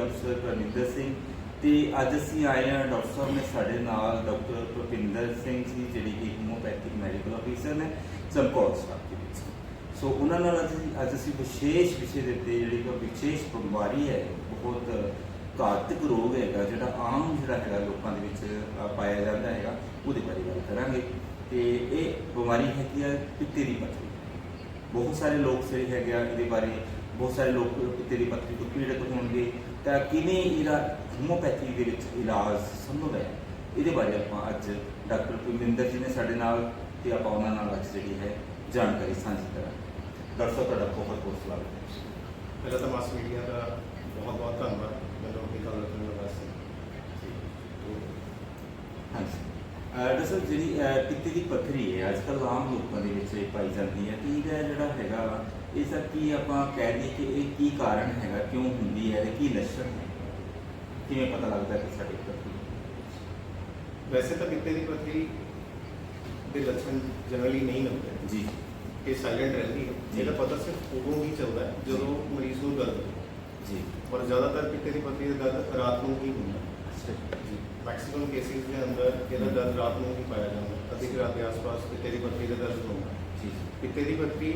Professor Parvinder Singh ਤੇ ਅੱਜ ਅਸੀਂ ਆਏ ਹਾਂ। ਡਾਕਟਰ ਸਾਹਿਬ ਨੇ ਸਾਡੇ ਨਾਲ ਡਾਕਟਰ ਭੁਪਿੰਦਰ ਸਿੰਘ ਜੀ ਜਿਹੜੇ ਕਿ ਹੋਮੋਪੈਥਿਕ ਮੈਡੀਕਲ ਆਫਿਸਰ ਨੇ ਚਮਕੌਰ ਸਾਹਿਬ ਦੇ ਵਿੱਚ। ਸੋ ਉਹਨਾਂ ਨਾਲ ਅੱਜ ਅਸੀਂ ਵਿਸ਼ੇਸ਼ ਵਿਸ਼ੇ ਦੇ ਉੱਤੇ ਜਿਹੜੀ ਕਿ ਵਿਸ਼ੇਸ਼ ਬਿਮਾਰੀ ਹੈ, ਬਹੁਤ ਘਾਤਕ ਰੋਗ ਹੈਗਾ ਜਿਹੜਾ ਆਮ ਜਿਹੜਾ ਹੈਗਾ ਲੋਕਾਂ ਦੇ ਵਿੱਚ ਪਾਇਆ ਜਾਂਦਾ ਹੈਗਾ, ਉਹਦੇ ਬਾਰੇ ਗੱਲ ਕਰਾਂਗੇ। ਤੇ ਇਹ ਬਿਮਾਰੀ ਹੈਗੀ ਆ ਪਿੱਤੇ ਦੀ ਪੱਥਰੀ। ਬਹੁਤ ਸਾਰੇ ਲੋਕ ਜਿਹੜੇ ਹੈਗੇ ਆ ਇਹਦੇ ਬਾਰੇ, ਬਹੁਤ ਸਾਰੇ ਲੋਕ ਪਿੱਤੇ ਦੀ ਪੱਥਰੀ ਤੋਂ ਪੀੜਤ ਹੋਣਗੇ ਤਾਂ ਕਿਵੇਂ ਇਹਦਾ ਹੋਮੋਪੈਥੀ ਦੇ ਵਿੱਚ ਇਲਾਜ ਸੰਭਵ ਹੈ, ਇਹਦੇ ਬਾਰੇ ਆਪਾਂ ਅੱਜ ਡਾਕਟਰ ਭੁਪਿੰਦਰ ਜੀ ਨੇ ਸਾਡੇ ਨਾਲ ਤੇ ਆਪਾਂ ਉਹਨਾਂ ਨਾਲ ਅੱਜ ਜਿਹੜੀ ਹੈ ਜਾਣਕਾਰੀ ਸਾਂਝੀ ਕਰਾਂਗੇ। ਡਾਕਟਰ ਸਾਹਿਬ ਤੁਹਾਡਾ ਬਹੁਤ ਬਹੁਤ ਸਵਾਗਤ ਹੈ। ਪਹਿਲਾਂ ਤਾਂ ਮਾਸ ਮੀਡੀਆ ਦਾ ਬਹੁਤ ਬਹੁਤ ਧੰਨਵਾਦ ਮੈਨੂੰ ਆਪਣੀ ਗੱਲ ਰੱਖਣ ਵਾਸਤੇ। ਹਾਂਜੀ ਡਾਕਟਰ ਸਾਹਿਬ, ਜਿਹੜੀ ਪਿੱਤੇ ਦੀ ਪੱਥਰੀ ਹੈ ਅੱਜ ਕੱਲ੍ਹ ਆਮ ਲੋਕਾਂ ਦੇ ਵਿੱਚ ਪਾਈ ਜਾਂਦੀ ਹੈ, ਤੇ ਇਹਦਾ ਜਿਹੜਾ ਹੈਗਾ ਇਹ ਸਭ ਕੀ ਆਪਾਂ ਕਹਿ ਦਈਏ ਕਿ ਇਹ ਕੀ ਕਾਰਨ ਹੈਗਾ, ਕਿਉਂ ਹੁੰਦੀ ਹੈ ਤੇ ਕੀ ਲੱਛਣ ਹੈ, ਕਿਵੇਂ ਪਤਾ ਲੱਗਦਾ ਕਿ ਸਾਡੀ ਪੱਥਰੀ? ਵੈਸੇ ਤਾਂ ਪਿੱਤੇ ਦੀ ਪੱਥਰੀ ਦੇ ਲੱਛਣ ਜਨਰਲੀ ਨਹੀਂ ਹੁੰਦੇ ਜੀ, ਇਹ ਸਾਇਲੈਂਟ ਰਹਿੰਦੀ ਹੈ। ਇਹਦਾ ਪਤਾ ਸਿਰਫ ਉਦੋਂ ਹੀ ਚੱਲਦਾ ਹੈ ਜਦੋਂ ਮਰੀਜ਼ ਨੂੰ ਦਰਦ ਹੋਵੇ ਜੀ। ਪਰ ਜ਼ਿਆਦਾਤਰ ਪਿੱਤੇ ਦੀ ਪੱਥਰੀ ਦਾ ਦਰਦ ਰਾਤ ਨੂੰ ਹੀ ਹੁੰਦਾ ਹੈ ਜੀ। ਮੈਕਸਿਮਮ ਕੇਸਿਸ ਦੇ ਅੰਦਰ ਇਹਦਾ ਦਰਦ ਰਾਤ ਨੂੰ ਹੀ ਪਾਇਆ ਜਾਂਦਾ ਹੈ। ਅੱਧੀ ਰਾਤ ਦੇ ਆਸ-ਪਾਸ ਪਿੱਤੇ ਦੀ ਪੱਥਰੀ ਦਾ ਦਰਦ ਹੁੰਦਾ ਹੈ ਜੀ। ਪਿੱਤੇ ਦੀ ਪੱਥਰੀ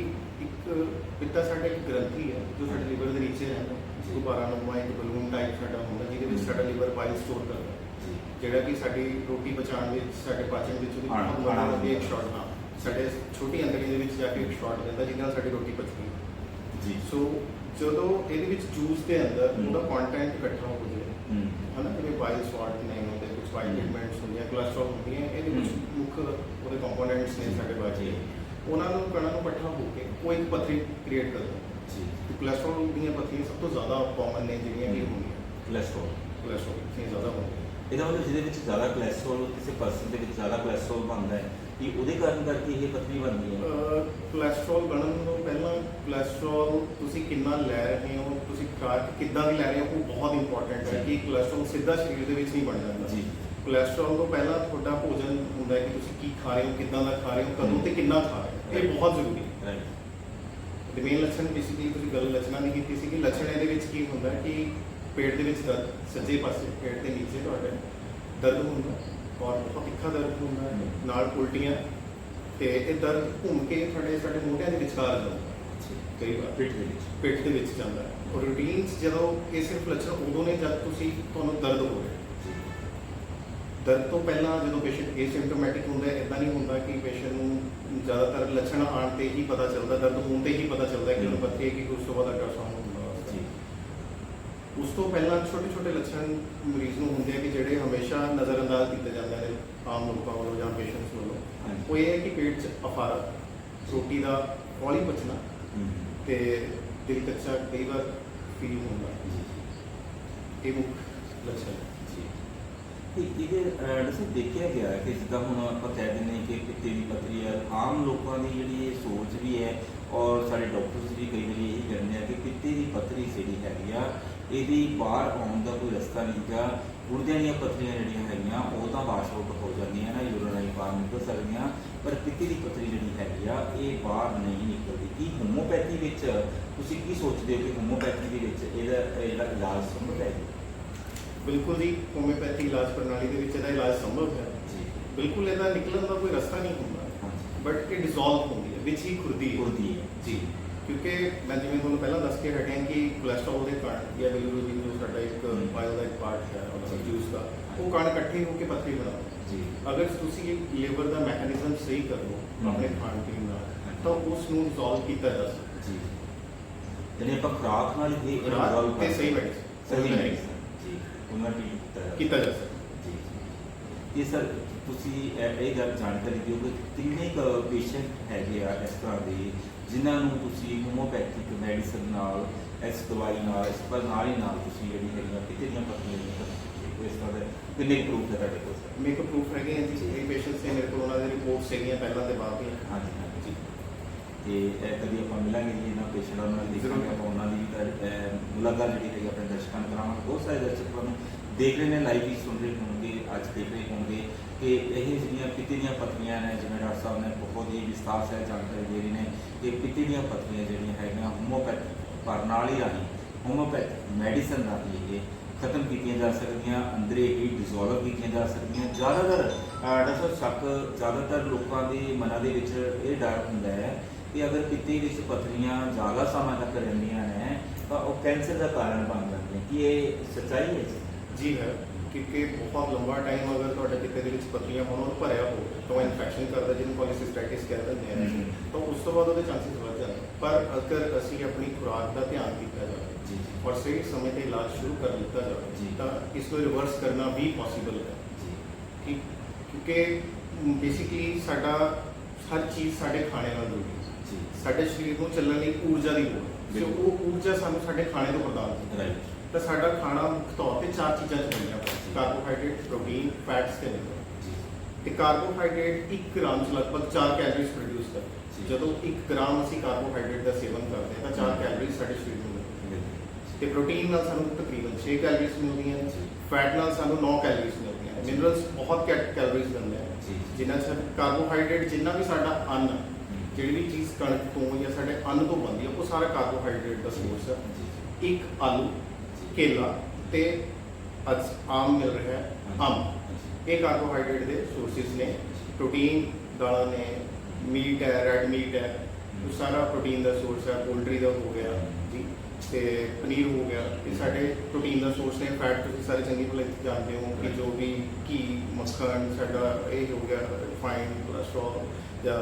ਪਿੱਤਾ ਸਾਡਾ ਇੱਕ ਗ੍ਰੰਥੀ ਹੈ ਜੋ ਸਾਡੇ ਲਿਵਰ ਦੇ ਨੀਚੇ ਰਹਿੰਦਾ ਹੈ। ਗੁਬਾਰਾਨੁਮਾ ਇੱਕ ਬਲੂਨ ਟਾਈਪ ਸਾਡਾ ਹੁੰਦਾ ਜਿਹਦੇ ਵਿੱਚ ਸਾਡਾ ਲਿਵਰ ਪਾਈਲ ਸਟੋਰ ਕਰਦਾ ਹੈ, ਜਿਹੜਾ ਕਿ ਸਾਡੀ ਰੋਟੀ ਪਚਾਉਣ ਵਿੱਚ, ਸਾਡੇ ਪਾਚਨ ਵਿੱਚ ਉਹਦੀ ਬਹੁਤ ਵੱਡੀ ਇੱਕ ਸ਼ਾਟ ਹਾਂ ਸਾਡੇ ਛੋਟੀ ਅੰਤੜੀ ਦੇ ਵਿੱਚ ਜਾ ਕੇ ਇੱਕ ਸ਼ਾਟ ਦਿੰਦਾ ਜਿਹਦੇ ਨਾਲ ਸਾਡੀ ਰੋਟੀ ਪਚਦੀ ਹੈ ਜੀ। ਸੋ ਜਦੋਂ ਇਹਦੇ ਵਿੱਚ ਜੂਸ ਦੇ ਅੰਦਰ ਉਹਦਾ ਕੰਟੈਂਟ ਇਕੱਠਾ ਹੋ ਜਾਵੇ ਹੈ ਨਾ, ਜਿਵੇਂ ਬਾਇਲ ਸਵਾਲਟ ਨੇ ਹੁੰਦੇ, ਕੁਝ ਬਾਇਲ ਪਿਗਮੈਂਟਸ ਹੁੰਦੀਆਂ, ਕੋਲੈਸਟਰੋਲ ਹੁੰਦੀਆਂ, ਇਹਦੇ ਵਿੱਚ ਮੁੱਖ ਉਹਦੇ ਕੰਪੋਨੈਂਟਸ ਨੇ ਸਾਡੇ ਬਾਜੀ, ਉਹਨਾਂ ਨੂੰ ਕਣਾਂ ਨੂੰ ਇਕੱਠਾ ਹੋ ਕੇ ਉਹ ਇੱਕ ਪੱਥਰੀ ਕ੍ਰੀਏਟ ਕਰਦਾ ਜੀ। ਕੋਲੈਸਟਰੋਲ ਦੀਆਂ ਪੱਥਰੀਆਂ ਸਭ ਤੋਂ ਜ਼ਿਆਦਾ ਕਾਮਨ ਨੇ ਜਿਹੜੀਆਂ ਕਿ ਹੁੰਦੀਆਂ ਕੋਲੈਸਟਰੋਲ ਦੀਆਂ ਜ਼ਿਆਦਾ ਹੁੰਦੀਆਂ। ਇਹਦਾ ਮਤਲਬ ਜਿਹਦੇ ਵਿੱਚ ਜ਼ਿਆਦਾ ਕੋਲੈਸਟਰੋਲ, ਕਿਸੇ ਪਰਸਨ ਦੇ ਵਿੱਚ ਜ਼ਿਆਦਾ ਕੋਲੈਸਟਰੋਲ ਬਣਦਾ ਹੈ ਕਿ ਉਹਦੇ ਕਾਰਨ ਕਰਕੇ ਇਹ ਪੱਥਰੀ ਬਣਦੀ ਹੈ? ਕੋਲੈਸਟਰੋਲ ਬਣਨ ਤੋਂ ਪਹਿਲਾਂ ਕੋਲੈਸਟਰੋਲ ਤੁਸੀਂ ਕਿੰਨਾ ਲੈ ਰਹੇ ਹੋ, ਤੁਸੀਂ ਖੁਰਾਕ ਕਿੱਦਾਂ ਦੀ ਲੈ ਰਹੇ ਹੋ, ਉਹ ਬਹੁਤ ਇੰਪੋਰਟੈਂਟ ਹੈ ਕਿ ਕੋਲੈਸਟਰੋਲ ਸਿੱਧਾ ਸਰੀਰ ਦੇ ਵਿੱਚ ਨਹੀਂ ਬਣ ਜਾਂਦਾ ਜੀ। ਕੋਲੈਸਟਰੋਲ ਤੋਂ ਪਹਿਲਾਂ ਤੁਹਾਡਾ ਭੋਜਨ ਹੁੰਦਾ ਹੈ ਕਿ ਤੁਸੀਂ ਕੀ ਖਾ ਰਹੇ ਹੋ, ਕਿੱਦਾਂ ਦਾ ਖਾ ਰਹੇ ਹੋ, ਕਦੋਂ ਤੇ ਕਿੰਨਾ ਖਾ ਰਹੇ ਹੋ, ਇਹ ਬਹੁਤ ਜ਼ਰੂਰੀ ਹੈ। ਤੇ ਮੇਨ ਲੱਛਣ ਬੇਸਿਕਲੀ ਤੁਸੀਂ ਗੱਲ ਲੱਛਣਾਂ ਦੀ ਕੀਤੀ ਸੀ ਕਿ ਲੱਛਣ ਇਹਦੇ ਵਿੱਚ ਕੀ ਹੁੰਦਾ ਕਿ ਪੇਟ ਦੇ ਵਿੱਚ ਦਰਦ, ਸੱਜੇ ਪਾਸੇ ਪੇਟ ਦੇ ਨੀਚੇ ਤੁਹਾਡੇ ਦਰਦ ਹੁੰਦਾ ਔਰ ਬਹੁਤ ਤਿੱਖਾ ਦਰਦ ਹੁੰਦਾ, ਨਾਲ ਉਲਟੀਆਂ, ਤੇ ਇਹ ਦਰਦ ਘੁੰਮ ਕੇ ਸਾਡੇ ਮੋਢਿਆਂ ਦੇ ਵਿਚਕਾਰ ਜਾਂਦਾ ਕਈ ਵਾਰ ਪਿੱਠ ਦੇ ਵਿੱਚ ਜਾਂਦਾ ਹੈ। ਔਰ ਰੂਟੀਨ 'ਚ ਜਦੋਂ ਇਹ ਸਿਰਫ ਲੱਛਣ ਉਦੋਂ ਨੇ ਜਦ ਤੁਹਾਨੂੰ ਦਰਦ ਹੋ ਰਿਹਾ। ਦਰਦ ਤੋਂ ਪਹਿਲਾਂ ਜਦੋਂ ਪੇਸ਼ੈਂਟ ਏਸਿਮਟੋਮੈਟਿਕ ਹੁੰਦਾ ਹੈ, ਇੱਦਾਂ ਨਹੀਂ ਹੁੰਦਾ ਕਿ ਪੇਸ਼ੈਂਟ ਨੂੰ ਜ਼ਿਆਦਾਤਰ ਲੱਛਣ ਆਉਣ 'ਤੇ ਹੀ ਪਤਾ ਚੱਲਦਾ, ਦਰਦ ਹੋਣ 'ਤੇ ਹੀ ਪਤਾ ਚੱਲਦਾ ਕਿ ਉਹਨੂੰ ਪੱਥਰੀ ਹੈ, ਕਿ ਉਸ ਤੋਂ ਬਾਅਦ ਅਲਟਰਾਸਾਊਂਡ ਹੁੰਦਾ। ਉਸ ਤੋਂ ਪਹਿਲਾਂ ਛੋਟੇ ਲੱਛਣ ਮਰੀਜ਼ ਨੂੰ ਹੁੰਦੇ ਆ ਕਿ ਜਿਹੜੇ ਹਮੇਸ਼ਾ ਨਜ਼ਰਅੰਦਾਜ਼ ਕੀਤੇ ਜਾਂਦੇ ਨੇ ਆਮ ਲੋਕਾਂ ਵੱਲੋਂ ਜਾਂ ਪੇਸ਼ੈਂਟਸ ਵੱਲੋਂ। ਉਹ ਇਹ ਹੈ ਕਿ ਪੇਟ 'ਚ ਅਫਾਰਾ, ਰੋਟੀ ਦਾ ਹੌਲੀ ਪਚਣਾ ਤੇ ਦਿਲ ਕੱਚਾ ਕਈ ਵਾਰ ਫੀਲ ਹੁੰਦਾ, ਇਹ ਮੁੱਖ ਲੱਛਣ ਹੈ। ਇਹਦੇ ਡਾਕਟਰ ਦੇਖਿਆ ਗਿਆ ਹੈ ਕਿ ਜਿੱਦਾਂ ਹੁਣ ਆਪਾਂ ਕਹਿ ਦਿੰਦੇ ਹਾਂ ਕਿ ਪਿੱਤੇ ਦੀ ਪੱਥਰੀ ਹੈ, ਆਮ ਲੋਕਾਂ ਦੀ ਜਿਹੜੀ ਇਹ ਸੋਚ ਵੀ ਹੈ ਔਰ ਸਾਡੇ ਡਾਕਟਰਸ ਵੀ ਕਈ ਵਾਰੀ ਇਹੀ ਕਹਿੰਦੇ ਆ ਕਿ ਪਿੱਤੇ ਦੀ ਪੱਥਰੀ ਜਿਹੜੀ ਹੈਗੀ ਆ ਇਹਦੀ ਬਾਹਰ ਆਉਣ ਦਾ ਕੋਈ ਰਸਤਾ ਨਹੀਂ ਗਾ। ਗੁਰਦਿਆਂ ਦੀਆਂ ਪੱਥਰੀਆਂ ਜਿਹੜੀਆਂ ਹੈਗੀਆਂ ਉਹ ਤਾਂ ਵਾਸ਼ ਆਊਟ ਹੋ ਜਾਂਦੀਆਂ ਨਾ, ਯੂਰੀਨਾਰੀ ਬਾਹਰ ਨਿਕਲ ਸਕਦੀਆਂ, ਪਰ ਪਿੱਤੇ ਦੀ ਪੱਥਰੀ ਜਿਹੜੀ ਹੈਗੀ ਆ ਇਹ ਬਾਹਰ ਨਹੀਂ ਨਿਕਲਦੀ। ਕੀ ਹੋਮੋਪੈਥੀ ਵਿੱਚ ਤੁਸੀਂ ਕੀ ਸੋਚਦੇ ਹੋ ਕਿ ਹੋਮੋਪੈਥੀ ਦੇ ਵਿੱਚ ਇਹਦਾ ਜਿਹੜਾ ਇਲਾਜ ਸੰਭਵ ਹੈ? ਬਿਲਕੁਲ ਜੀ, ਹੋਮਿਓਪੈਥੀ ਇਲਾਜ ਪ੍ਰਣਾਲੀ ਦੇ ਵਿੱਚ ਇਹਦਾ ਇਲਾਜ ਸੰਭਵ ਹੈ ਜੀ। ਬਿਲਕੁਲ ਇਹਦਾ ਨਿਕਲਣ ਦਾ ਕੋਈ ਰਸਤਾ ਨਹੀਂ ਹੁੰਦਾ, ਬਟ ਇਹ ਡਿਸੋਲਵ ਹੁੰਦੀ ਹੈ, ਵਿੱਚ ਹੀ ਖੁਰਦੀ ਹੈ ਜੀ। ਕਿਉਂਕਿ ਮੈਂ ਜਿਵੇਂ ਤੁਹਾਨੂੰ ਪਹਿਲਾਂ ਦੱਸ ਕੇ ਹਟਿਆ ਕਿ ਕੋਲੈਸਟਰੋਲ ਦੇ ਕਣ ਜਾਂ ਬਿਲੀਰੂਬਿਨ ਜੋ ਸਾਡਾ ਇੱਕ ਬਾਇਓ ਦਾ ਇੱਕ ਪਾਰਟ ਹੈ ਉਹਦਾ ਜੂਸ ਦਾ, ਉਹ ਕਣ ਇਕੱਠੇ ਹੋ ਕੇ ਪੱਥਰੀ ਬਣਾਉਂਦੇ ਜੀ। ਅਗਰ ਤੁਸੀਂ ਲਿਵਰ ਦਾ ਮੈਕੈਨਿਜ਼ਮ ਸਹੀ ਕਰ ਲਓ ਆਪਣੇ ਖਾਣ ਪੀਣ ਨਾਲ ਤਾਂ ਉਸ ਨੂੰ ਡਿਸੋਲਵ ਕੀਤਾ ਜਾ ਸਕਦਾ ਜੀ। ਜਿਹੜੇ ਆਪਾਂ ਖੁਰਾਕ ਨਾਲ ਹੀ ਤੇ ਸਹੀ ਮੈਡੀਸਨ ਉਹਨਾਂ ਦੀ ਕੀਤਾ ਜਾ ਸਕਦਾ ਜੀ। ਇਹ ਸਰ ਤੁਸੀਂ ਇਹ ਗੱਲ ਜਾਣਕਾਰੀ ਦਿਓ ਕਿ ਕਿੰਨੇ ਕੁ ਪੇਸ਼ੈਂਟ ਹੈਗੇ ਆ ਇਸ ਤਰ੍ਹਾਂ ਦੇ ਜਿਨ੍ਹਾਂ ਨੂੰ ਤੁਸੀਂ ਹੋਮੋਪੈਥਿਕ ਮੈਡੀਸਨ ਨਾਲ, ਇਸ ਦਵਾਈ ਨਾਲ, ਇਸ ਪ੍ਰਣਾਲੀ ਨਾਲ ਤੁਸੀਂ ਜਿਹੜੀ ਹੈਗੀਆਂ ਪਿੱਤੇ ਦੀਆਂ ਪੱਥਰੀਆਂ ਇਸ ਤਰ੍ਹਾਂ ਦੇ ਕਿੰਨੇ ਪ੍ਰੂਫ ਹੈ ਤੁਹਾਡੇ ਕੋਲ? ਮੇਰੇ ਕੋਲ ਪ੍ਰੂਫ ਹੈਗੇ ਆ ਜੀ। ਕਈ ਪੇਸ਼ੈਂਟਸ ਨੇ ਮੇਰੇ ਕੋਲ ਉਹਨਾਂ ਦੀ ਰਿਪੋਰਟਸ ਹੈਗੀਆਂ ਪਹਿਲਾਂ ਤੇ ਬਾਅਦ ਦੀਆਂ। ਹਾਂਜੀ ਜੀ। ਤੇ ਕਦੀ ਆਪਾਂ ਮਿਲਾਂਗੇ ਜੀ ਇਹਨਾਂ ਪੇਸ਼ੈਂਟਾਂ ਨਾਲ, ਦੇਖਾਂਗੇ ਆਪਾਂ ਉਹਨਾਂ ਦੀ ਮੁਲਾਕਾਤ ਜਿਹੜੀ ਹੈਗੀ ਆਪਣੇ ਦਰਸ਼ਕਾਂ ਨੂੰ ਕਰਾਵਾਂਗੇ। ਬਹੁਤ ਸਾਰੇ ਦਰਸ਼ਕ ਤੁਹਾਨੂੰ ਦੇਖ ਰਹੇ ਨੇ, ਲਾਈਵ ਵੀ ਸੁਣ ਰਹੇ ਹੋਣਗੇ, ਅੱਜ ਦੇਖ ਰਹੇ ਹੋਣਗੇ ਕਿ ਇਹ ਜਿਹੜੀਆਂ ਪਿੱਤੇ ਦੀਆਂ ਪੱਥਰੀਆਂ ਨੇ, ਜਿਵੇਂ ਡਾਕਟਰ ਸਾਹਿਬ ਨੇ ਬਹੁਤ ਹੀ ਵਿਸਤਾਰ ਸਹਿਤ ਜਾਣਕਾਰੀ ਦੇ ਰਹੇ ਨੇ ਕਿ ਪਿੱਤੇ ਦੀਆਂ ਪੱਥਰੀਆਂ ਜਿਹੜੀਆਂ ਹੈਗੀਆਂ ਹੋਮੋਪੈਥਿਕ ਪ੍ਰਣਾਲੀ ਰਾਹੀਂ, ਹੋਮੋਪੈਥਿਕ ਮੈਡੀਸਨ ਰਾਹੀਂ ਇਹ ਖਤਮ ਕੀਤੀਆਂ ਜਾ ਸਕਦੀਆਂ, ਅੰਦਰੇ ਹੀ ਡਿਸੋਲਵ ਕੀਤੀਆਂ ਜਾ ਸਕਦੀਆਂ। ਜ਼ਿਆਦਾਤਰ ਡਾਕਟਰ ਸਾਹਿਬ ਸ਼ੱਕ ਜ਼ਿਆਦਾਤਰ ਲੋਕਾਂ ਦੇ ਮਨਾਂ ਦੇ ਵਿੱਚ ਇਹ ਡਰ ਹੁੰਦਾ ਹੈ ਕਿ ਅਗਰ ਪਿੱਤੇ ਵਿੱਚ ਪੱਥਰੀਆਂ ਜ਼ਿਆਦਾ ਸਮਾਂ ਤੱਕ ਰਹਿੰਦੀਆਂ ਨੇ ਤਾਂ ਉਹ ਕੈਂਸਰ ਦਾ ਕਾਰਨ ਬਣ ਜਾਂਦੀਆਂ। ਕੀ ਇਹ ਸੱਚਾਈ ਹੈ ਜੀ ਹੈ, ਕਿਉਂਕਿ ਬਹੁਤ ਲੰਬਾ ਟਾਈਮ ਅਗਰ ਤੁਹਾਡੇ ਪਿੱਤੇ ਦੇ ਵਿੱਚ ਪੱਥਰੀਆਂ ਹੋਣ ਔਰ ਭਰਿਆ ਹੋ ਤਾਂ ਇਨਫੈਕਸ਼ਨ ਕਰਦਾ, ਜਿਹਨੂੰ ਪੋਲੀਸਿਸਟਾਈਟਿਸ ਕਹਿ ਦਿੰਦੇ ਆ, ਤਾਂ ਉਸ ਤੋਂ ਬਾਅਦ ਉਹਦੇ ਚਾਂਸਸ ਵੱਧ ਜਾਂਦੇ। ਪਰ ਅਗਰ ਅਸੀਂ ਆਪਣੀ ਖੁਰਾਕ ਦਾ ਧਿਆਨ ਕੀਤਾ ਜਾਵੇ ਜੀ ਔਰ ਸਹੀ ਸਮੇਂ ਤੇ ਇਲਾਜ ਸ਼ੁਰੂ ਕਰ ਦਿੱਤਾ ਜਾਵੇ ਜੀ। ਤਾਂ ਇਸ ਨੂੰ ਰਿਵਰਸ ਕਰਨਾ ਵੀ ਪੋਸੀਬਲ ਹੈ। ਜੀ ਠੀਕ, ਕਿਉਂਕਿ ਬੇਸਿਕਲੀ ਸਾਡਾ ਹਰ ਚੀਜ਼ ਸਾਡੇ ਖਾਣੇ ਨਾਲ ਜੁੜੀ ਹੈ। ਜੀ ਸਾਡੇ ਸਰੀਰ ਨੂੰ ਚੱਲਣ ਲਈ ਊਰਜਾ ਦੀ ਲੋੜ ਹੈ, ਤੇ ਉਹ ਊਰਜਾ ਸਾਨੂੰ ਸਾਡੇ ਖਾਣੇ ਤੋਂ ਪ੍ਰਦਾਨ ਹੁੰਦੀ ਹੈ। ਰਾਈਟ। ਤਾਂ ਸਾਡਾ ਖਾਣਾ ਮੁੱਖ ਤੌਰ ਤੇ 4 ਚੀਜ਼ਾਂ ਚ ਬਣਿਆ ਹੋਇਆ, ਕਾਰਬੋਹਾਈਡਰੇਟ, ਪ੍ਰੋਟੀਨ, ਫੈਟਸ ਤੇ ਲਿਪਿਡ। ਜੀ ਤੇ ਕਾਰਬੋਹਾਈਡਰੇਟ 1 ਗ੍ਰਾਮ ਚ ਲਗਭਗ 4 ਕੈਲਰੀਜ਼ ਪ੍ਰੋਡਿਊਸ ਕਰਦਾ ਜੀ। ਹੈ। ਜਦੋਂ 1 ਗ੍ਰਾਮ ਅਸੀਂ ਕਾਰਬੋਹਾਈਡਰੇਟ ਦਾ ਸੇਵਨ ਕਰਦੇ ਹਾਂ ਤਾਂ 4 ਕੈਲਰੀਜ਼ ਸਾਡੇ ਸਰੀਰ ਨੂੰ ਮਿਲਦੀਆਂ। ਤੇ ਪ੍ਰੋਟੀਨ ਨਾਲ ਸਾਨੂੰ ਤਕਰੀਬਨ 6 ਕੈਲਰੀਜ਼ ਮਿਲਦੀਆਂ ਨੇ, ਜੀ। ਫੈਟ ਨਾਲ ਸਾਨੂੰ 9 ਕੈਲਰੀਜ਼ ਮਿਲਦੀਆਂ ਨੇ, ਮਿਨਰਲਸ ਬਹੁਤ ਘੱਟ ਕੈਲਰੀਜ਼ ਦਿੰਦੇ ਆ, ਜੀ। ਜਿਨ੍ਹਾਂ ਚ ਕਾਰਬੋਹਾਈਡਰੇਟ, ਜਿੰਨਾ ਵੀ ਸਾਡਾ ਅੰਨ, ਜਿਹੜੀ ਵੀ ਚੀਜ਼ ਕਣਕ ਤੋਂ ਜਾਂ ਸਾਡੇ ਅੰਨ ਤੋਂ ਬਣਦੀ ਹੈ, ਉਹ ਸਾਰਾ ਕਾਰਬੋਹਾਈਡਰੇਟ ਦਾ ਸੋਰਸ ਹੈ। ਇੱਕ ਆਲੂ, ਕੇਲਾ ਤੇ ਅੱਜ ਆਮ ਮਿਲ ਰਿਹਾ ਹੈ, ਅੰਬ, ਇਹ ਕਾਰਬੋਹਾਈਡਰੇਟ ਦੇ ਸੋਰਸਿਸ ਨੇ। ਪ੍ਰੋਟੀਨ ਦਾਲਾਂ ਨੇ, ਮੀਟ ਹੈ, ਰੈਡ ਮੀਟ ਹੈ, ਉਹ ਸਾਰਾ ਪ੍ਰੋਟੀਨ ਦਾ ਸੋਰਸ ਹੈ। ਪੋਲਟਰੀ ਦਾ ਹੋ ਗਿਆ ਜੀ, ਤੇ ਪਨੀਰ ਹੋ ਗਿਆ, ਇਹ ਸਾਡੇ ਪ੍ਰੋਟੀਨ ਦਾ ਸੋਰਸ ਨੇ। ਫੈਟ ਤੁਸੀਂ ਸਾਰੇ ਚੰਗੀ ਭਲੀ ਜਾਣਦੇ ਹੋ ਕਿ ਜੋ ਵੀ ਘੀ, ਮੱਖਣ, ਸਾਡਾ ਇਹ ਹੋ ਗਿਆ ਰਿਫਾਈਨਡ ਕੋਲੇਸਟ੍ਰੋਲ ਜਾਂ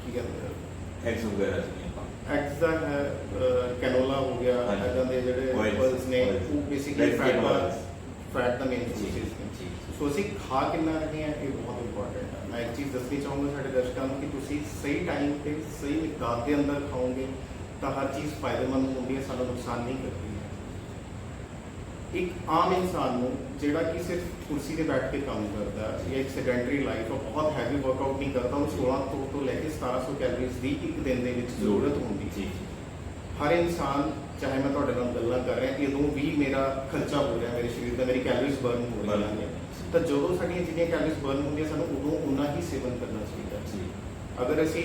ਕੀ ਕਹਿੰਦੇ ਆ, ਐਗਸ ਵਗੈਰਾ ਜਿਵੇਂ ਆਪਾਂ ਐਗਸ ਦਾ ਹੈ, ਕੈਨੋਲਾ ਹੋ ਗਿਆ, ਹਾਂਜੀ। ਇੱਦਾਂ ਦੇ ਜਿਹੜੇ Oils, oils ਨੇ, oils, ਉਹ ਬੇਸਿਕਲੀ vegetable oils। ਫੈਟ ਦਾ ਮੇਨ ਜੀ, ਸੋਰਸਿਸ ਨੇ। ਜੀ। ਸੋ ਅਸੀਂ ਖਾ ਕਿੰਨਾ ਰਹੇ ਹਾਂ, ਇਹ ਬਹੁਤ ਇੰਪੋਰਟੈਂਟ ਹੈ। ਮੈਂ ਇੱਕ ਚੀਜ਼ ਦੱਸਣੀ ਚਾਹੂੰਗਾ ਸਾਡੇ ਦਰਸ਼ਕਾਂ ਨੂੰ ਕਿ ਤੁਸੀਂ ਸਹੀ ਟਾਈਮ ਤੇ ਸਹੀ ਮਿਕਦਾਰ ਦੇ ਅੰਦਰ ਖਾਓਗੇ ਤਾਂ ਹਰ ਚੀਜ਼ ਫਾਇਦੇਮੰਦ ਹੁੰਦੀ ਹੈ, ਸਾਨੂੰ ਨੁਕਸਾਨ ਨਹੀਂ ਕਰਦੀ ਹੈ। ਇੱਕ ਆਮ ਇਨਸਾਨ ਨੂੰ ਜਿਹੜਾ ਕਿ ਸਿਰਫ ਕੁਰਸੀ ਤੇ ਬੈਠ ਕੇ ਕੰਮ ਕਰਦਾ ਹੈ ਜਾਂ ਇੱਕ ਸੈਡੈਂਟਰੀ ਲਾਈਫ ਹੈ, ਬਹੁਤ ਹੈਵੀ ਵਰਕਆਊਟ ਨਹੀਂ ਕਰਦਾ, ਉਹਨੂੰ 1600 ਤੋਂ ਲੈ ਕੇ 1700 ਕੈਲਰੀਜ਼ ਦੀ ਇੱਕ ਦਿਨ ਦੇ ਵਿੱਚ ਜ਼ਰੂਰਤ ਹੁੰਦੀ ਹੈ। ਜੀ। ਹਰ ਇਨਸਾਨ, ਚਾਹੇ ਮੈਂ ਤੁਹਾਡੇ ਨਾਲ ਗੱਲਾਂ ਕਰ ਰਿਹਾ, ਜਦੋਂ ਵੀ ਮੇਰਾ ਖਰਚਾ ਹੋ ਰਿਹਾ ਮੇਰੇ ਸਰੀਰ ਦਾ, ਮੇਰੀ ਕੈਲਰੀਜ਼ ਬਰਨ ਹੋ ਰਹੀਆਂ ਨੇ, ਤਾਂ ਜਦੋਂ ਸਾਡੀਆਂ ਜਿੰਨੀਆਂ ਕੈਲਰੀਜ਼ ਬਰਨ ਹੁੰਦੀਆਂ, ਸਾਨੂੰ ਉਦੋਂ ਉਨਾ ਹੀ ਸੇਵਨ ਕਰਨਾ ਚਾਹੀਦਾ। ਜੀ। ਅਗਰ ਅਸੀਂ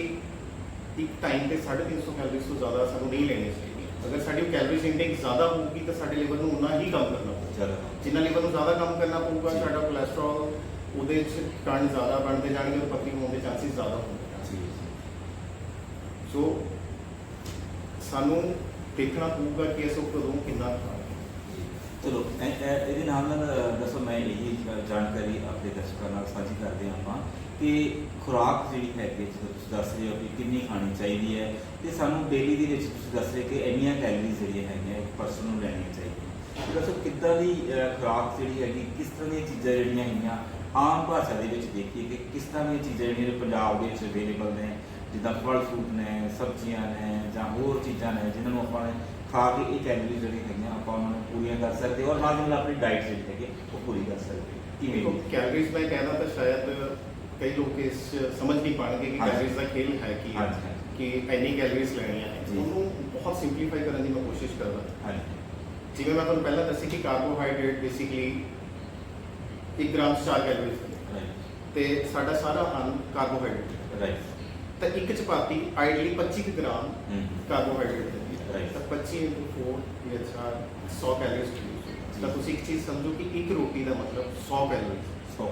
ਇੱਕ ਟਾਈਮ ਤੇ 350 ਕੈਲਰੀਜ਼ ਤੋਂ ਜ਼ਿਆਦਾ ਸਾਨੂੰ ਨਹੀਂ ਲੈਣੀ ਚਾਹੀਦੀ। ਅਗਰ ਸਾਡੀ ਕੈਲਰੀਜ਼ ਇਨਟੇਕ ਜ਼ਿਆਦਾ ਹੋਊਗੀ ਤਾਂ ਸਾਡੇ ਲਿਵਰ ਨੂੰ ਉਨਾ ਹੀ ਕੰਮ ਕਰਨਾ ਪਊਗਾ। ਜ਼ਿਆਦਾ। ਜਿੰਨਾ ਲਿਵਰ ਨੂੰ ਜ਼ਿਆਦਾ ਕੰਮ ਕਰਨਾ ਪਊਗਾ, ਜੀ। ਸਾਡਾ ਕੋਲੇਸਟ੍ਰੋਲ ਉਹਦੇ ਵਿੱਚ ਕਣ ਜ਼ਿਆਦਾ ਬਣਦੇ ਜਾਣਗੇ ਔਰ ਪਤਲੀ ਹੋਣ ਦੇ ਚਾਂਸਸ ਜ਼ਿਆਦਾ ਹੋਣਗੇ। ਜੀ। ਸੋ ਸਾਨੂੰ ਦੇਖਣਾ ਪਊਗਾ ਕਿ ਅਸੀਂ ਕਦੋਂ ਕਿੰਨਾ ਖਾਣਾ। ਚਲੋ ਇਹਦੇ ਨਾਲ ਨਾਲ ਦੱਸੋ, ਮੈਂ ਇਹੀ ਜਾਣਕਾਰੀ ਆਪਣੇ ਦਰਸ਼ਕਾਂ ਨਾਲ ਸਾਂਝੀ ਕਰਦੇ ਹਾਂ ਆਪਾਂ ਕਿ ਖੁਰਾਕ ਜਿਹੜੀ ਹੈਗੀ, ਜਦੋਂ ਤੁਸੀਂ ਦੱਸ ਰਹੇ ਹੋ ਕਿ ਕਿੰਨੀ ਖਾਣੀ ਚਾਹੀਦੀ ਹੈ, ਤੇ ਸਾਨੂੰ ਡੇਲੀ ਦੇ ਵਿੱਚ ਤੁਸੀਂ ਦੱਸ ਰਹੇ ਕਿ ਇੰਨੀਆਂ ਕੈਲਰੀਜ਼ ਜਿਹੜੀਆਂ ਹੈਗੀਆਂ ਇੱਕ ਪਰਸਨ ਨੂੰ ਲੈਣੀਆਂ ਚਾਹੀਦੀਆਂ। ਦੱਸੋ ਕਿੱਦਾਂ ਦੀ ਖੁਰਾਕ ਜਿਹੜੀ ਹੈਗੀ, ਕਿਸ ਤਰ੍ਹਾਂ ਦੀਆਂ ਚੀਜ਼ਾਂ ਜਿਹੜੀਆਂ ਹੈਗੀਆਂ ਆਮ ਭਾਸ਼ਾ ਦੇ ਵਿੱਚ ਦੇਖੀਏ ਕਿ ਕਿਸ ਤਰ੍ਹਾਂ ਦੀਆਂ ਚੀਜ਼ਾਂ ਜਿਹੜੀਆਂ ਪੰਜਾਬ ਦੇ ਵਿੱਚ ਅਵੇਲੇਬਲ ਨੇ, ਜਿੱਦਾਂ ਫਲ ਫਰੂਟ ਨੇ, ਸਬਜ਼ੀਆਂ ਨੇ ਜਾਂ ਹੋਰ ਚੀਜ਼ਾਂ ਨੇ, ਜਿਨ੍ਹਾਂ ਨੂੰ ਆਪਾਂ ਖਾ ਕੇ ਇਹ ਕੈਲਰੀਜ਼ ਜਿਹੜੀਆਂ ਹੈਗੀਆਂ ਆਪਾਂ ਉਹਨਾਂ ਨੂੰ ਪੂਰੀਆਂ ਕਰ ਸਕਦੇ ਔਰ ਨਾਲ ਦੀ ਨਾਲ ਆਪਣੀ ਡਾਈਟ ਜਿਹੜੀ ਹੈਗੀ ਉਹ ਪੂਰੀ ਕਰ ਸਕਦੇ। ਕਿਵੇਂ ਕੈਲਰੀਜ਼ ਮੈਂ ਕਹਿਣਾ ਤਾਂ ਸ਼ਾਇਦ ਕਈ ਲੋਕ ਇਸ 'ਚ ਸਮਝ ਨਹੀਂ ਪਾਣਗੇ ਕਿ ਹਾਂਜੀ। ਕੈਲਰੀਜ਼ ਦਾ ਖੇਲ ਹੈ ਕੀ ਹੈ, ਹਾਂਜੀ, ਹਾਂਜੀ। ਕਿ ਇੰਨੀ ਕੈਲਰੀਜ਼ ਲੈਣੀਆਂ ਨੇ। ਜੀ। ਉਹਨੂੰ ਬਹੁਤ ਸਿੰਪਲੀਫਾਈ ਕਰਨ ਦੀ ਮੈਂ ਕੋਸ਼ਿਸ਼ ਕਰਦਾ। ਹਾਂਜੀ। ਜਿਵੇਂ ਮੈਂ ਤੁਹਾਨੂੰ ਪਹਿਲਾਂ ਦੱਸਿਆ ਕਿ ਕਾਰਬੋਹਾਈਡਰੇਟ ਬੇਸਿਕਲੀ 1 ਗ੍ਰਾਮ 'ਚ 4 ਕੈਲਰੀਜ਼ ਨੇ, ਰਾਈਟ। ਤੇ ਸਾਡਾ ਸਾਰਾ ਅੰਨ ਕਾਰਬੋਹਾਈਡਰੇਟ। ਰਾਈਟ। ਤਾਂ ਇੱਕ ਚਪਾਤੀ ਆਈਡਲੀ 25 ਗ੍ਰਾਮ ਹੂੰ। ਕਾਰਬੋਹਾਈਡਰੇਟ ਦਿੰਦੀ ਹੈ। Right. ਤਾਂ 25 into 4 ਇਹ 100 ਕੈਲਰੀਜ਼ ਤਾਂ ਤੁਸੀਂ ਇੱਕ ਚੀਜ਼ ਸਮਝੋ ਕਿ ਇੱਕ ਰੋਟੀ ਦਾ ਮਤਲਬ 100 ਕੈਲਰੀਜ਼। 100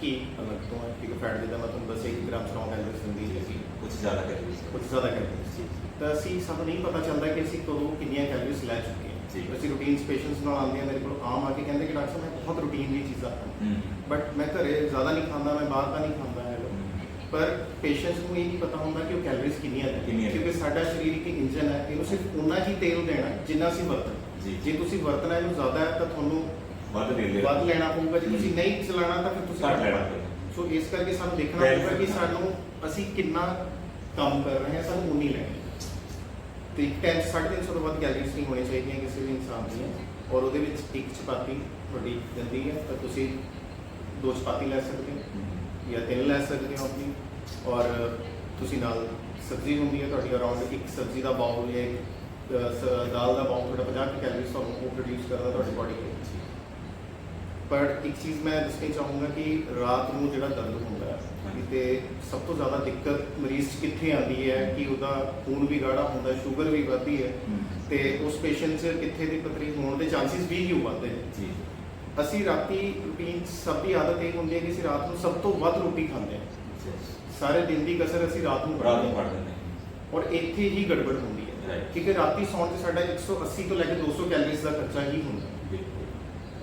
ਕੀ ਅਲੱਗ ਤੋਂ ਹੈ ਕਿ ਫੈਟ ਜਿੱਦਾਂ ਮੈਂ ਤੁਹਾਨੂੰ ਦੱਸਿਆ 1 ਗ੍ਰਾਮ 100 ਕੈਲਰੀਜ਼ ਦਿੰਦੀ ਹੈ, ਕੁਝ ਜ਼ਿਆਦਾ ਕੈਲਰੀਜ਼। ਕੁਝ ਜ਼ਿਆਦਾ ਕੈਲਰੀਜ਼। ਤਾਂ ਸਾਨੂੰ ਨਹੀਂ ਪਤਾ ਚੱਲਦਾ ਕਿ ਅਸੀਂ ਕਦੋਂ ਕਿੰਨੀਆਂ ਕੈਲਰੀਜ਼ ਲੈ ਚੁੱਕੇ ਜੀ। ਹਾਂ। ਅਸੀਂ ਰੂਟੀਨ ਪੇਸ਼ੈਂਟਸ ਨਾਲ ਆਉਂਦੇ ਆ ਮੇਰੇ ਕੋਲ ਆਮ ਆ ਕੇ ਕਹਿੰਦੇ ਕਿ ਡਾਕਟਰ ਸਾਹਿਬ ਮੈਂ ਬਹੁਤ ਰੂਟੀਨ ਦੀ ਚੀਜ਼ਾਂ ਖਾਂਦਾ, ਬਟ ਮੈਂ ਘਰੇ ਜ਼ਿਆਦਾ ਨਹੀਂ ਖਾਂਦਾ, ਮੈਂ ਬਾਹਰ ਤਾਂ ਨਹੀਂ ਖਾਂਦਾ ਹੈਗਾ। ਪਰ ਪੇਸ਼ੈਂਟਸ ਨੂੰ ਇਹ ਨਹੀਂ ਪਤਾ ਹੁੰਦਾ ਕਿ ਉਹ ਕੈਲਰੀਜ਼ ਕਿੰਨੀਆਂ ਨੇ, ਕਿਉਂਕਿ ਸਾਡਾ ਸਰੀਰ ਇੱਕ ਇੰਜਨ ਹੈ, ਇਹਨੂੰ ਸਿਰਫ ਉਨਾ ਹੀ ਤੇਲ ਦੇਣਾ ਜਿੰਨਾ ਅਸੀਂ ਵਰਤਣਾ। ਜੀ। ਜੇ ਤੁਸੀਂ ਵਰਤਣਾ ਇਹਨੂੰ ਜ਼ਿਆਦਾ ਹੈ ਤਾਂ ਤੁਹਾਨੂੰ ਵੱਧ ਲੈਣਾ ਪਊਗਾ। ਜੇ ਤੁਸੀਂ ਨਹੀਂ ਚਲਾਉਣਾ ਤਾਂ ਫਿਰ ਤੁਸੀਂ ਘੱਟ ਲੈਣਾ ਪਊਗਾ। ਸੋ ਇਸ ਕਰਕੇ ਸਾਨੂੰ ਦੇਖਣਾ ਪਊਗਾ ਕਿ ਸਾਨੂੰ ਅਸੀਂ ਕਿੰਨਾ ਕੰਮ ਕਰ ਰਹੇ ਹਾਂ, ਸਾਨੂੰ ਉਨੀ ਲੈਣੀ। ਤੇ 350 ਤੋਂ ਵੱਧ ਕੈਲਰੀਜ਼ ਨਹੀਂ ਹੋਣੀ ਚਾਹੀਦੀਆਂ ਕਿਸੇ ਵੀ ਇਨਸਾਨ ਦੀਆਂ, ਔਰ ਉਹਦੇ ਵਿੱਚ ਇੱਕ ਚਪਾਤੀ ਤੁਹਾਡੀ ਜਾਂਦੀ ਹੈ ਤਾਂ ਤੁਸੀਂ 2 ਚਪਾਤੀ ਲੈ ਸਕਦੇ ਹੋ ਜਾਂ 3 ਲੈ ਸਕਦੇ ਹੋ ਆਪਣੀ, ਔਰ ਤੁਸੀਂ ਨਾਲ ਸਬਜ਼ੀ ਹੁੰਦੀ ਹੈ ਤੁਹਾਡੀ ਅਰਾਊਂਡ ਇੱਕ ਸਬਜ਼ੀ ਦਾ ਬਾਉਲ ਜਾਂ ਦਾਲ ਦਾ ਬਾਉਲ ਤੁਹਾਡਾ 50 ਕੈਲਰੀਜ਼ ਤੁਹਾਨੂੰ ਉਹ ਪ੍ਰੋਡਿਊਸ ਕਰਦਾ ਤੁਹਾਡੀ ਬਾਡੀ ਦੇ ਵਿੱਚ। ਪਰ ਇੱਕ ਚੀਜ਼ ਮੈਂ ਦੱਸਣੀ ਚਾਹੂੰਗਾ ਕਿ ਰਾਤ ਨੂੰ ਜਿਹੜਾ ਦਰਦ ਹੁੰਦਾ ਹੈ ਤੇ ਸਭ ਤੋਂ ਜ਼ਿਆਦਾ ਦਿੱਕਤ ਮਰੀਜ਼ 'ਚ ਕਿੱਥੇ ਆਉਂਦੀ ਹੈ ਕਿ ਉਹਦਾ ਖੂਨ ਵੀ ਗਾੜਾ ਹੁੰਦਾ, ਸ਼ੂਗਰ ਵੀ ਵੱਧਦੀ ਹੈ ਤੇ ਉਸ ਪੇਸ਼ੈਂਟ 'ਚ ਕਿੱਥੇ ਦੀ ਪੱਥਰੀ ਹੋਣ ਦੇ ਚਾਂਸਿਸ ਵੀ ਹੀ ਵੱਧਦੇ ਨੇ ਜੀ। ਅਸੀਂ ਰਾਤੀ ਰੂਟੀਨ ਸਭ ਦੀ ਆਦਤ ਇਹ ਹੁੰਦੀ ਹੈ ਕਿ ਅਸੀਂ ਰਾਤ ਨੂੰ ਸਭ ਤੋਂ ਵੱਧ ਰੋਟੀ ਖਾਂਦੇ ਹਾਂ, ਸਾਰੇ ਦਿਨ ਦੀ ਕਸਰ ਅਸੀਂ ਰਾਤ ਨੂੰ ਪੜ੍ਹਦੇ ਹਾਂ ਔਰ ਇੱਥੇ ਹੀ ਗੜਬੜ ਹੁੰਦੀ ਹੈ ਕਿਉਂਕਿ ਰਾਤੀ ਸੌਣ 'ਚ ਸਾਡਾ 180 ਤੋਂ ਲੈ ਕੇ 200 ਕੈਲਰੀਜ਼ ਦਾ ਖਰਚਾ ਹੀ ਹੁੰਦਾ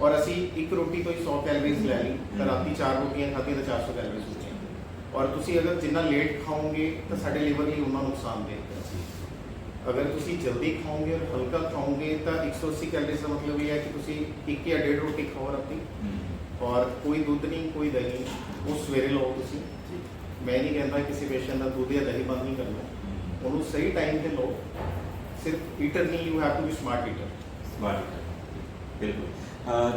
ਔਰ ਅਸੀਂ ਇੱਕ ਰੋਟੀ ਤੋਂ ਹੀ 100 ਕੈਲਰੀਜ਼ ਲੈ ਲਈ ਤਾਂ ਰਾਤੀ 4 ਰੋਟੀਆਂ ਖਾਧੀਆਂ ਤਾਂ 400 ਕੈਲਰੀਜ਼ ਹੁੰਦੀਆਂ ਔਰ ਤੁਸੀਂ ਅਗਰ ਜਿੰਨਾ ਲੇਟ ਖਾਓਗੇ ਤਾਂ ਸਾਡੇ ਲੀਵਰ ਲਈ ਉਹਨਾਂ ਨੁਕਸਾਨਦੇਹ ਹੈ। ਅਗਰ ਤੁਸੀਂ ਜਲਦੀ ਖਾਓਗੇ ਔਰ ਹਲਕਾ ਖਾਓਗੇ ਤਾਂ 180 ਕੈਲਰੀਜ਼ ਦਾ ਮਤਲਬ ਇਹ ਹੈ ਕਿ ਤੁਸੀਂ 1 ਜਾਂ 1.5 ਰੋਟੀ ਖਾਓ ਰਾਤੀ ਔਰ ਕੋਈ ਦੁੱਧ ਨਹੀਂ, ਕੋਈ ਦਹੀਂ ਨਹੀਂ, ਉਹ ਸਵੇਰੇ ਲਓ ਤੁਸੀਂ। ਮੈਂ ਨਹੀਂ ਕਹਿੰਦਾ ਕਿਸੇ ਪੇਸ਼ੈਂਟ ਦਾ ਦੁੱਧ ਜਾਂ ਦਹੀਂ ਬੰਦ ਨਹੀਂ ਕਰਨਾ, ਉਹਨੂੰ ਸਹੀ ਟਾਈਮ ਤੇ ਲਓ। ਸਿਰਫ ਈਟਰ ਨਹੀਂ, you have to be smart eater. ਬਿਲਕੁਲ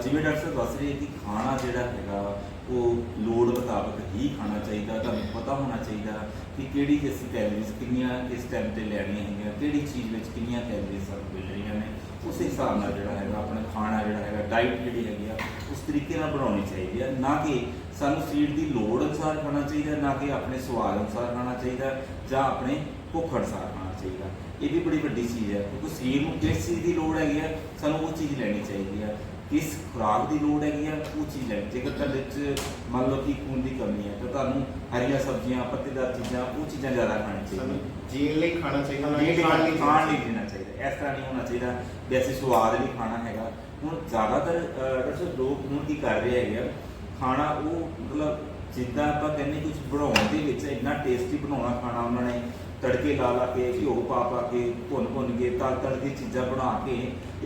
ਜਿਵੇਂ ਡਾਕਟਰ ਸਾਹਿਬ ਦੱਸ ਰਹੇ ਕਿ ਖਾਣਾ ਜਿਹੜਾ ਹੈਗਾ ਉਹ ਲੋੜ ਮੁਤਾਬਕ ਹੀ ਖਾਣਾ ਚਾਹੀਦਾ, ਤੁਹਾਨੂੰ ਪਤਾ ਹੋਣਾ ਚਾਹੀਦਾ ਕਿ ਕਿਹੜੀ ਅਸੀਂ ਕੈਲਰੀਜ਼ ਕਿੰਨੀਆਂ ਇਸ ਟਾਈਮ ਤੇ ਲੈਣੀਆਂ ਹੈਗੀਆਂ, ਕਿਹੜੀ ਚੀਜ਼ ਵਿੱਚ ਕਿੰਨੀਆਂ ਕੈਲਰੀਜ਼ ਸਾਨੂੰ ਮਿਲ ਰਹੀਆਂ ਨੇ, ਉਸ ਹਿਸਾਬ ਨਾਲ ਜਿਹੜਾ ਹੈਗਾ ਆਪਣਾ ਖਾਣਾ ਜਿਹੜਾ ਹੈਗਾ ਡਾਈਟ ਜਿਹੜੀ ਹੈਗੀ ਆ ਉਸ ਤਰੀਕੇ ਨਾਲ ਬਣਾਉਣੀ ਚਾਹੀਦੀ ਹੈ। ਨਾ ਕਿ ਸਾਨੂੰ ਸਰੀਰ ਦੀ ਲੋੜ ਅਨੁਸਾਰ ਖਾਣਾ ਚਾਹੀਦਾ, ਨਾ ਕਿ ਆਪਣੇ ਸਵਾਦ ਅਨੁਸਾਰ ਖਾਣਾ ਚਾਹੀਦਾ ਜਾਂ ਆਪਣੇ ਭੁੱਖ ਅਨੁਸਾਰ ਖਾਣਾ ਚਾਹੀਦਾ। ਇਹ ਵੀ ਬੜੀ ਵੱਡੀ ਚੀਜ਼ ਹੈ ਕਿਉਂਕਿ ਸਰੀਰ ਨੂੰ ਕਿਸ ਚੀਜ਼ ਦੀ ਲੋੜ ਹੈਗੀ ਆ ਸਾਨੂੰ ਉਹ ਚੀਜ਼ ਲੈਣੀ ਚਾਹੀਦੀ ਹੈ, ਕਿਸ ਖੁਰਾਕ ਦੀ ਲੋੜ ਹੈਗੀ ਆ ਉਹ ਚੀਜ਼ ਲੈਣੀ। ਜੇਕਰ ਤੁਹਾਡੇ 'ਚ ਮੰਨ ਲਓ ਕਿ ਖੂਨ ਦੀ ਕਮੀ ਹੈ ਤਾਂ ਤੁਹਾਨੂੰ ਹਰੀਆਂ ਸਬਜ਼ੀਆਂ, ਪੱਤੇਦਾਰ ਚੀਜ਼ਾਂ, ਉਹ ਚੀਜ਼ਾਂ ਜ਼ਿਆਦਾ ਖਾਣੀਆਂ ਚਾਹੀਦੀਆਂ। ਜੀਣ ਲਈ ਖਾਣਾ ਚਾਹੀਦਾ, ਖਾਣ ਲਈ ਦੇਣਾ ਚਾਹੀਦਾ। ਇਸ ਤਰ੍ਹਾਂ ਨਹੀਂ ਹੋਣਾ ਚਾਹੀਦਾ ਵੀ ਅਸੀਂ ਸਵਾਦ ਲਈ ਖਾਣਾ ਹੈਗਾ। ਹੁਣ ਜ਼ਿਆਦਾਤਰ ਡਾਕਟਰ ਲੋਕ ਹੁਣ ਕੀ ਕਰ ਰਹੇ ਹੈਗੇ ਆ, ਖਾਣਾ ਉਹ ਮਤਲਬ ਜਿੱਦਾਂ ਆਪਾਂ ਕਹਿੰਦੇ ਕੁਝ ਬਣਾਉਣ ਦੇ ਵਿੱਚ ਇੰਨਾ ਟੇਸਟੀ ਬਣਾਉਣਾ ਖਾਣਾ, ਉਹਨਾਂ ਨੇ ਤੜਕੇ ਲਾ ਕੇ ਘਿਓ ਪਾ ਕੇ ਭੁੰਨ ਕੇ ਤਲ ਕੇ ਚੀਜ਼ਾਂ ਬਣਾ ਕੇ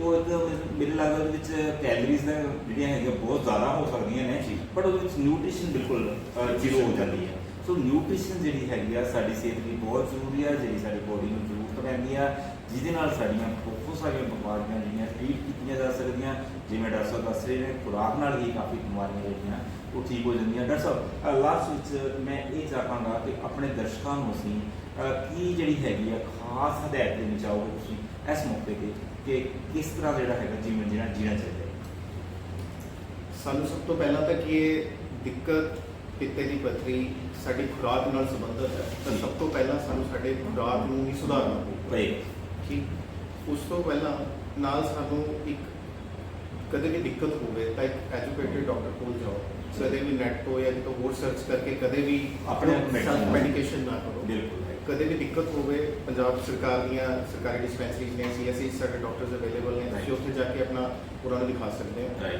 ਉਹ ਇੱਕ ਮੇਰੇ ਲੱਗਦਾ ਉਹਦੇ ਵਿੱਚ ਕੈਲਰੀਜ਼ ਦਾ ਜਿਹੜੀਆਂ ਹੈਗੀਆਂ ਬਹੁਤ ਜ਼ਿਆਦਾ ਹੋ ਸਕਦੀਆਂ ਨੇ ਬਟ ਉਹਦੇ ਵਿੱਚ ਨਿਊਟ੍ਰੀਸ਼ਨ ਬਿਲਕੁਲ ਜ਼ੀਰੋ ਹੋ ਜਾਂਦੀ ਹੈ। ਸੋ ਨਿਊਟ੍ਰੀਸ਼ਨ ਜਿਹੜੀ ਹੈਗੀ ਆ ਸਾਡੀ ਸਿਹਤ ਲਈ ਬਹੁਤ ਜ਼ਰੂਰੀ ਆ, ਜਿਹੜੀ ਸਾਡੀ ਬੋਡੀ ਨੂੰ ਜ਼ਰੂਰਤ ਪੈਂਦੀ ਆ, ਜਿਹਦੇ ਨਾਲ ਸਾਡੀਆਂ ਬਹੁਤ ਸਾਰੀਆਂ ਬਿਮਾਰੀਆਂ ਜਿਹੜੀਆਂ ਠੀਕ ਕੀਤੀਆਂ ਜਾ ਸਕਦੀਆਂ। ਜਿਵੇਂ ਡਾਕਟਰ ਸਾਹਿਬ ਦੱਸ ਰਹੇ ਨੇ ਖੁਰਾਕ ਨਾਲ ਹੀ ਕਾਫੀ ਬਿਮਾਰੀਆਂ ਜਿਹੜੀਆਂ ਉਹ ਠੀਕ ਹੋ ਜਾਂਦੀਆਂ। ਡਾਕਟਰ ਸਾਹਿਬ ਲਾਸਟ ਵਿੱਚ ਮੈਂ ਇਹ ਚਾਹਾਂਗਾ ਕਿ ਆਪਣੇ ਦਰਸ਼ਕਾਂ ਨੂੰ ਅਸੀਂ ਕੀ ਜਿਹੜੀ ਹੈਗੀ ਆ ਖਾਸ ਹਦਾਇਤ ਦੇਣੀ ਚਾਹੋਗੇ ਤੁਸੀਂ ਇਸ ਮੌਕੇ 'ਤੇ ਕਿ ਕਿਸ ਤਰ੍ਹਾਂ ਜਿਹੜਾ ਹੈਗਾ ਜੀਵਨ ਜੀਣਾ ਚਾਹੀਦਾ? ਸਾਨੂੰ ਸਭ ਤੋਂ ਪਹਿਲਾਂ ਤਾਂ ਕਿ ਇਹ ਦਿੱਕਤ ਪਿੱਤੇ ਦੀ ਪੱਥਰੀ ਸਾਡੀ ਖੁਰਾਕ ਨਾਲ ਸੰਬੰਧਿਤ ਹੈ ਤਾਂ ਸਭ ਤੋਂ ਪਹਿਲਾਂ ਸਾਨੂੰ ਸਾਡੇ ਖੁਰਾਕ ਨੂੰ ਹੀ ਸੁਧਾਰਨਾ ਪਏਗਾ। ਠੀਕ, ਉਸ ਤੋਂ ਪਹਿਲਾਂ ਨਾਲ ਸਾਨੂੰ ਇੱਕ ਕਦੇ ਵੀ ਦਿੱਕਤ ਹੋਵੇ ਤਾਂ ਇੱਕ ਐਜੂਕੇਟਡ ਡਾਕਟਰ ਕੋਲ ਜਾਓ। ਕਦੇ ਵੀ ਨੈਟ ਤੋਂ ਜਾਂ ਕਿਤੋਂ ਹੋਰ ਸਰਚ ਕਰਕੇ ਕਦੇ ਵੀ ਆਪਣੇ ਮੈਡੀਕੇਸ਼ਨ ਨਾ ਕਰੋ। ਬਿਲਕੁਲ, ਕਦੇ ਵੀ ਦਿੱਕਤ ਹੋਵੇ ਪੰਜਾਬ ਸਰਕਾਰ ਦੀਆਂ ਸਰਕਾਰੀ ਡਿਸਪੈਂਸਰੀਜ਼ ਨੇ, CSC ਸਾਡੇ ਡਾਕਟਰਸ ਅਵੇਲੇਬਲ ਨੇ, ਤੁਸੀਂ ਉੱਥੇ ਜਾ ਕੇ ਆਪਣਾ ਉਹਨਾਂ ਨੂੰ ਦਿਖਾ ਸਕਦੇ ਹੋ।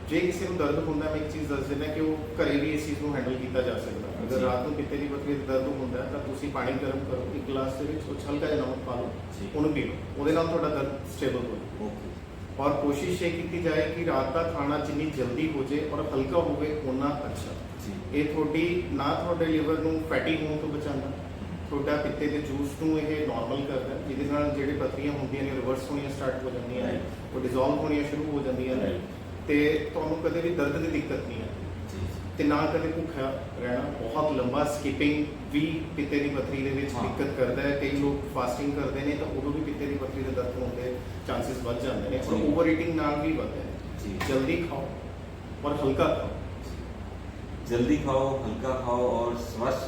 ਜੇ ਕਿਸੇ ਨੂੰ ਦਰਦ ਹੁੰਦਾ, ਮੈਂ ਇੱਕ ਚੀਜ਼ ਦੱਸ ਦਿੰਦਾ ਕਿ ਉਹ ਘਰੇ ਵੀ ਇਸ ਚੀਜ਼ ਨੂੰ ਹੈਂਡਲ ਕੀਤਾ ਜਾ ਸਕਦਾ। ਅਗਰ ਰਾਤ ਨੂੰ ਪਿੱਤੇ ਦੀ ਪੱਥਰੀ ਦਾ ਦਰਦ ਹੁੰਦਾ ਤਾਂ ਤੁਸੀਂ ਪਾਣੀ ਗਰਮ ਕਰੋ, ਇੱਕ ਗਲਾਸ ਦੇ ਵਿੱਚ ਉਹ ਹਲਕਾ ਜਿਹਾ ਨਮਕ ਪਾ ਲਓ, ਉਹਨੂੰ ਪੀ ਲਓ, ਉਹਦੇ ਨਾਲ ਤੁਹਾਡਾ ਦਰਦ ਸਟੇਬਲ ਹੋ ਜਾਵੇ। ਔਰ ਕੋਸ਼ਿਸ਼ ਇਹ ਕੀਤੀ ਜਾਏ ਕਿ ਰਾਤ ਦਾ ਖਾਣਾ ਜਿੰਨੀ ਜਲਦੀ ਹੋ ਜਾਏ ਔਰ ਹਲਕਾ ਹੋਵੇ ਉਨਾ ਅੱਛਾ। ਇਹ ਤੁਹਾਡੇ ਲੀਵਰ ਨੂੰ ਫੈਟੀ ਹੋਣ ਤੋਂ ਬਚਾਉਂਦਾ, ਤੁਹਾਡਾ ਪਿੱਤੇ ਦੇ ਜੂਸ ਨੂੰ ਇਹ ਨਾਰਮਲ ਕਰਦਾ, ਜਿਹਦੇ ਨਾਲ ਜਿਹੜੇ ਪੱਥਰੀਆਂ ਹੁੰਦੀਆਂ ਨੇ ਰਿਵਰਸ ਹੋਣੀਆਂ ਸਟਾਰਟ ਹੋ ਜਾਂਦੀਆਂ ਨੇ, ਉਹ ਡਿਜ਼ੋਲਵ ਹੋਣੀਆਂ ਸ਼ੁਰੂ ਹੋ ਜਾਂਦੀਆਂ ਨੇ ਤੇ ਤੁਹਾਨੂੰ ਕਦੇ ਵੀ ਦਰਦ ਦੀ ਦਿੱਕਤ ਨਹੀਂ ਆਉਂਦੀ ਤੇ ਨਾ ਕਦੇ ਭੁੱਖਾ ਰਹਿਣਾ। ਬਹੁਤ ਲੰਬਾ ਸਕਿਪਿੰਗ ਵੀ ਪਿੱਤੇ ਦੀ ਪੱਥਰੀ ਦੇ ਵਿੱਚ ਦਿੱਕਤ ਕਰਦਾ ਹੈ। ਕਈ ਲੋਕ ਫਾਸਟਿੰਗ ਕਰਦੇ ਨੇ ਤਾਂ ਉਦੋਂ ਵੀ ਪਿੱਤੇ ਦੀ ਪੱਥਰੀ ਦੇ ਦਰਦ ਹੋਣ ਦੇ ਚਾਂਸਸ ਵੱਧ ਜਾਂਦੇ ਨੇ ਔਰ ਓਵਰ ਈਟਿੰਗ ਨਾਲ ਵੀ ਵੱਧਦਾ ਹੈ। ਜਲਦੀ ਖਾਓ ਔਰ ਹਲਕਾ ਖਾਓ। ਜਲਦੀ ਖਾਓ, ਹਲਕਾ ਖਾਓ ਔਰ ਸਵੱਛ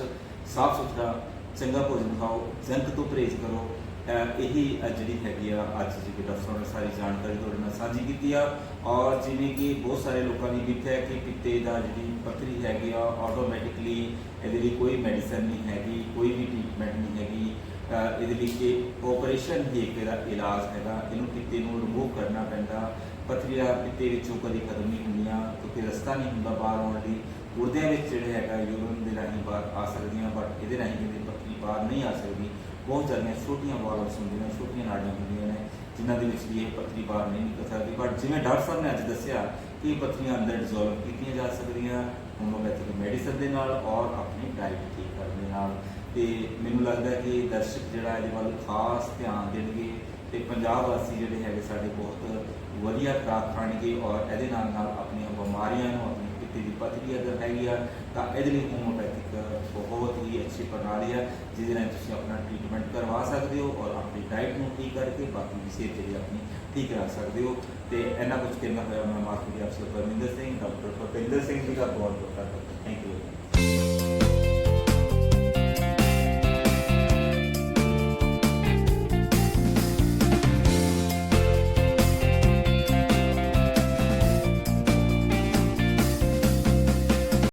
ਸਾਫ ਸੁਥਰਾ ਚੰਗਾ ਭੋਜਨ ਖਾਓ, ਜੰਕ ਤੋਂ ਪਰਹੇਜ਼ ਕਰੋ। ਇਹੀ ਜਿਹੜੀ ਹੈਗੀ ਆ ਅੱਜ ਜਿਹੜੀ ਡਾਕਟਰ ਨੇ ਸਾਰੀ ਜਾਣਕਾਰੀ ਤੁਹਾਡੇ ਨਾਲ ਸਾਂਝੀ ਕੀਤੀ ਆ। ਔਰ ਜਿਵੇਂ ਕਿ ਬਹੁਤ ਸਾਰੇ ਲੋਕਾਂ ਦੀ ਮਿੱਥ ਹੈ ਕਿ ਪਿੱਤੇ ਦਾ ਜਿਹੜੀ ਪੱਥਰੀ ਹੈਗੀ ਆ ਆਟੋਮੈਟਿਕਲੀ ਇਹਦੇ ਲਈ ਕੋਈ ਮੈਡੀਸਨ ਨਹੀਂ ਹੈਗੀ, ਕੋਈ ਵੀ ਟ੍ਰੀਟਮੈਂਟ ਨਹੀਂ ਹੈਗੀ, ਇਹਦੇ ਲਈ ਕਿ ਆਪਰੇਸ਼ਨ ਹੀ ਇੱਕ ਇਹਦਾ ਇਲਾਜ ਹੈਗਾ। ਇਹਨੂੰ ਪਿੱਤੇ ਨੂੰ ਰਿਮੂਵ ਕਰਨਾ ਪੈਂਦਾ। ਪੱਥਰੀਆਂ ਪਿੱਤੇ ਵਿੱਚੋਂ ਕਦੀ ਖਤਮ ਨਹੀਂ ਹੁੰਦੀਆਂ ਕਿਉਂਕਿ ਰਸਤਾ ਨਹੀਂ ਹੁੰਦਾ ਬਾਹਰ ਆਉਣ ਲਈ। ਗੁਰਦਿਆਂ ਵਿੱਚ ਜਿਹੜੇ ਹੈਗਾ ਯੂਰਨ ਦੇ ਰਾਹੀਂ ਬਾਹਰ ਆ ਸਕਦੀਆਂ ਬਟ ਇਹਦੇ ਰਾਹੀਂ ਜਿਹੜੀ ਪੱਥਰੀ ਬਾਹਰ ਨਹੀਂ ਆ ਸਕਦੀ। ਬਹੁਤ ਜ਼ਿਆਦਾ ਛੋਟੀਆਂ ਵਾਲਵਸ ਹੁੰਦੀਆਂ, ਛੋਟੀਆਂ ਨਾੜੀਆਂ ਹੁੰਦੀਆਂ ਨੇ ਜਿਨ੍ਹਾਂ ਦੇ ਵਿੱਚ ਵੀ ਇਹ ਪੱਥਰੀ ਬਾਹਰ ਨਹੀਂ ਨਿਕਲ ਸਕਦੀ। ਬਟ ਜਿਵੇਂ ਡਾਕਟਰ ਸਾਹਿਬ ਨੇ ਅੱਜ ਦੱਸਿਆ ਕਿ ਇਹ ਪੱਥਰੀਆਂ ਅੰਦਰ ਡਿਜ਼ੋਲਵ ਕੀਤੀਆਂ ਜਾ ਸਕਦੀਆਂ ਹੋਮੋਪੈਥਿਕ ਮੈਡੀਸਨ ਦੇ ਨਾਲ ਔਰ ਆਪਣੀ ਡਾਈਟ ਠੀਕ ਕਰਨ ਦੇ ਨਾਲ। ਤੇ ਮੈਨੂੰ ਲੱਗਦਾ ਕਿ ਦਰਸ਼ਕ ਜਿਹੜਾ ਇਹਦੇ ਵੱਲ ਖਾਸ ਧਿਆਨ ਦੇਣਗੇ ਤੇ ਪੰਜਾਬ ਵਾਸੀ ਜਿਹੜੇ ਹੈਗੇ ਸਾਡੇ ਬਹੁਤ ਵਧੀਆ ਖੁਰਾਕ ਖਾਣਗੇ ਔਰ ਇਹਦੇ ਨਾਲ ਆਪਣੀਆਂ ਬਿਮਾਰੀਆਂ ਨੂੰ, ਆਪਣੀ ਪਿੱਤੇ ਦੀ ਪਥਰੀ ਅਗਰ ਹੈਗੀ ਆ ਤਾਂ ਇਹਦੇ ਲਈ ਹੋਮੋਪੈਥਿਕ ਬਹੁਤ ਹੀ ਅੱਛੀ ਪ੍ਰਣਾਲੀ ਹੈ, ਜਿਹਦੇ ਨਾਲ ਤੁਸੀਂ ਆਪਣਾ ਟ੍ਰੀਟਮੈਂਟ ਕਰਵਾ ਸਕਦੇ ਹੋ ਔਰ ਆਪਣੀ ਡਾਈਟ ਨੂੰ ਠੀਕ ਕਰਕੇ ਬਾਕੀ ਦੀ ਸਿਹਤ ਜਿਹੜੀ ਆਪਣੀ ਠੀਕ ਰੱਖ ਸਕਦੇ ਹੋ। ਤੇ ਇੰਨਾ ਕੁਝ ਕਹਿਣਾ ਹੋਇਆ ਮੈਂ ਮਾਫੀ ਅਫਸਰ ਪਰਮਿੰਦਰ ਸਿੰਘ, ਡਾਕਟਰ ਭੁਪਿੰਦਰ ਸਿੰਘ ਜੀ ਦਾ ਬਹੁਤ ਬਹੁਤ ਧੰਨਵਾਦ। Thank you.